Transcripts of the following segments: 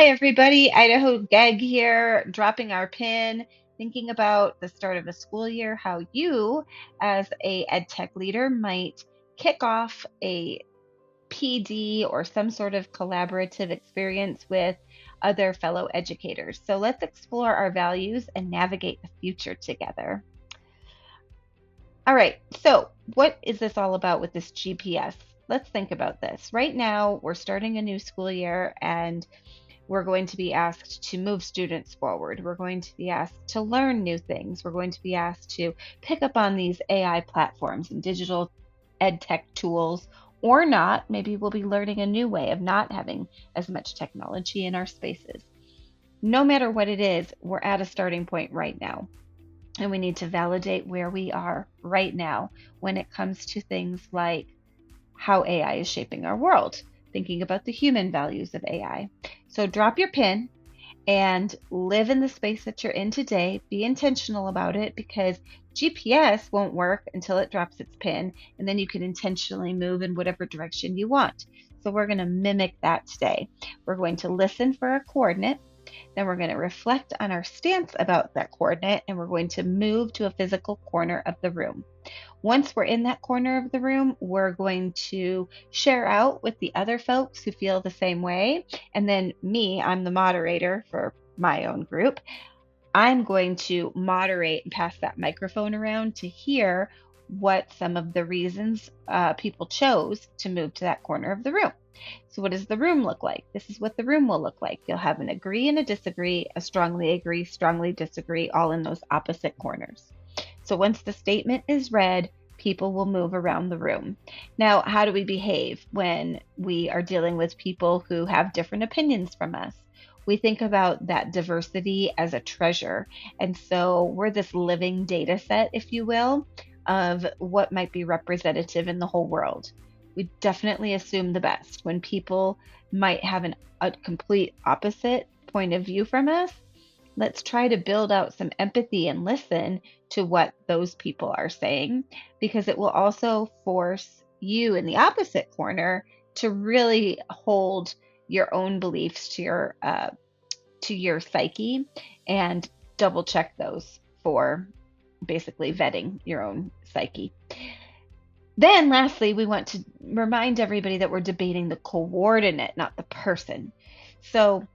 Hi, everybody. Idaho Gag here, dropping our pin, thinking about the start of the school year, how you, as a ed tech leader, might kick off a PD or some sort of collaborative experience with other fellow educators. So let's explore our values and navigate the future together. All right, so what is this all about with this GPS? Let's think about this. Right now, we're starting a new school year and we're going to be asked to move students forward. We're going to be asked to learn new things. We're going to be asked to pick up on these AI platforms and digital ed tech tools or not. Maybe we'll be learning a new way of not having as much technology in our spaces. No matter what it is, we're at a starting point right now. And we need to validate where we are right now when it comes to things like how AI is shaping our world, thinking about the human values of AI. So drop your pin and live in the space that you're in today. Be intentional about it because GPS won't work until it drops its pin, and then you can intentionally move in whatever direction you want. So we're going to mimic that today. We're going to listen for a coordinate. Then we're going to reflect on our stance about that coordinate, and we're going to move to a physical corner of the room. Once we're in that corner of the room, we're going to share out with the other folks who feel the same way. And then me, I'm the moderator for my own group. I'm going to moderate and pass that microphone around to hear what some of the reasons people chose to move to that corner of the room. So, what does the room look like? This is what the room will look like. You'll have an agree and a disagree, a strongly agree, strongly disagree, all in those opposite corners. So once the statement is read, people will move around the room. Now, how do we behave when we are dealing with people who have different opinions from us? We think about that diversity as a treasure. And so we're this living data set, if you will, of what might be representative in the whole world. We definitely assume the best. When people might have a complete opposite point of view from us, let's try to build out some empathy and listen to what those people are saying, because it will also force you in the opposite corner to really hold your own beliefs to your psyche and double check those for basically vetting your own psyche. Then lastly, we want to remind everybody that we're debating the coordinate, not the person. So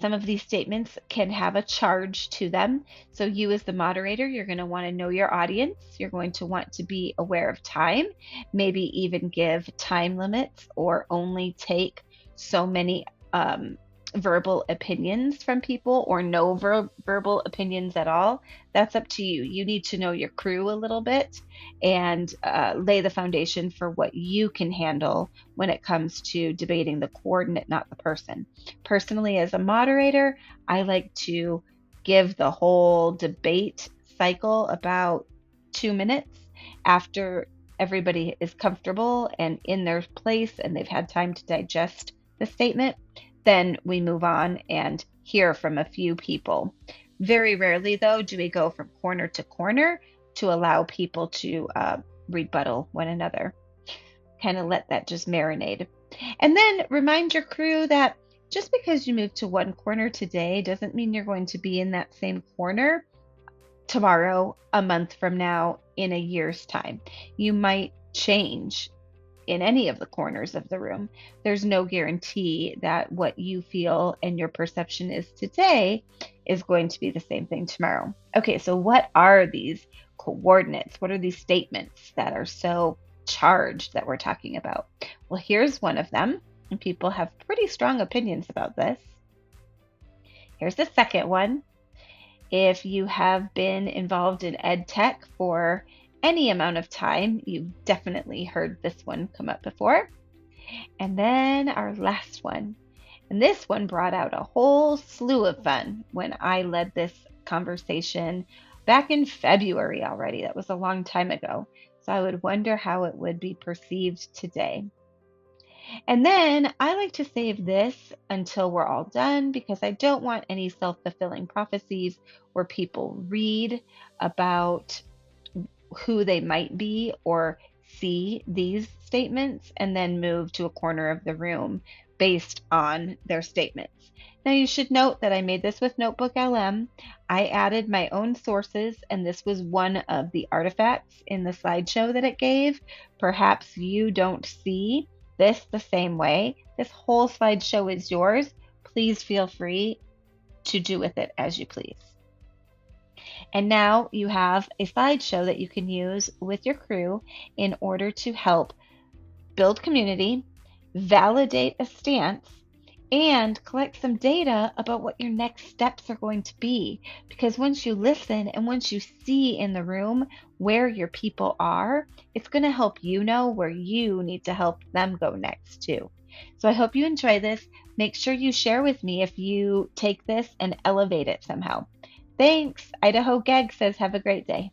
some of these statements can have a charge to them. So you as the moderator, you're going to want to know your audience. You're going to want to be aware of time, maybe even give time limits or only take so many verbal opinions from people or no verbal opinions at all. That's up to you. You need to know your crew a little bit and lay the foundation for what you can handle when it comes to debating the coordinate, not the person. Personally, as a moderator, I like to give the whole debate cycle about 2 minutes after everybody is comfortable and in their place and they've had time to digest the statement. Then we move on and hear from a few people. Very rarely, though, do we go from corner to corner to allow people to rebuttal one another. Kind of let that just marinate. And then remind your crew that just because you move to one corner today doesn't mean you're going to be in that same corner tomorrow, a month from now, in a year's time. You might change in any of the corners of the room. There's no guarantee that what you feel and your perception is today is going to be the same thing tomorrow. Okay, so what are these coordinates? What are these statements that are so charged that we're talking about? Well, here's one of them, and people have pretty strong opinions about this. Here's the second one. If you have been involved in ed tech for any amount of time, you've definitely heard this one come up before. And then our last one. And this one brought out a whole slew of fun when I led this conversation back in February already. That was a long time ago. So I would wonder how it would be perceived today. And then I like to save this until we're all done because I don't want any self-fulfilling prophecies where people read about who they might be or see these statements and then move to a corner of the room based on their statements. Now, you should note that I made this with Notebook LM. I added my own sources, and this was one of the artifacts in the slideshow that it gave. Perhaps you don't see this the same way. This whole slideshow is yours. Please feel free to do with it as you please. And now you have a slideshow that you can use with your crew in order to help build community, validate a stance, and collect some data about what your next steps are going to be. Because once you listen and once you see in the room where your people are, it's going to help you know where you need to help them go next too. So I hope you enjoy this. Make sure you share with me if you take this and elevate it somehow. Thanks. Idaho Gag says, have a great day.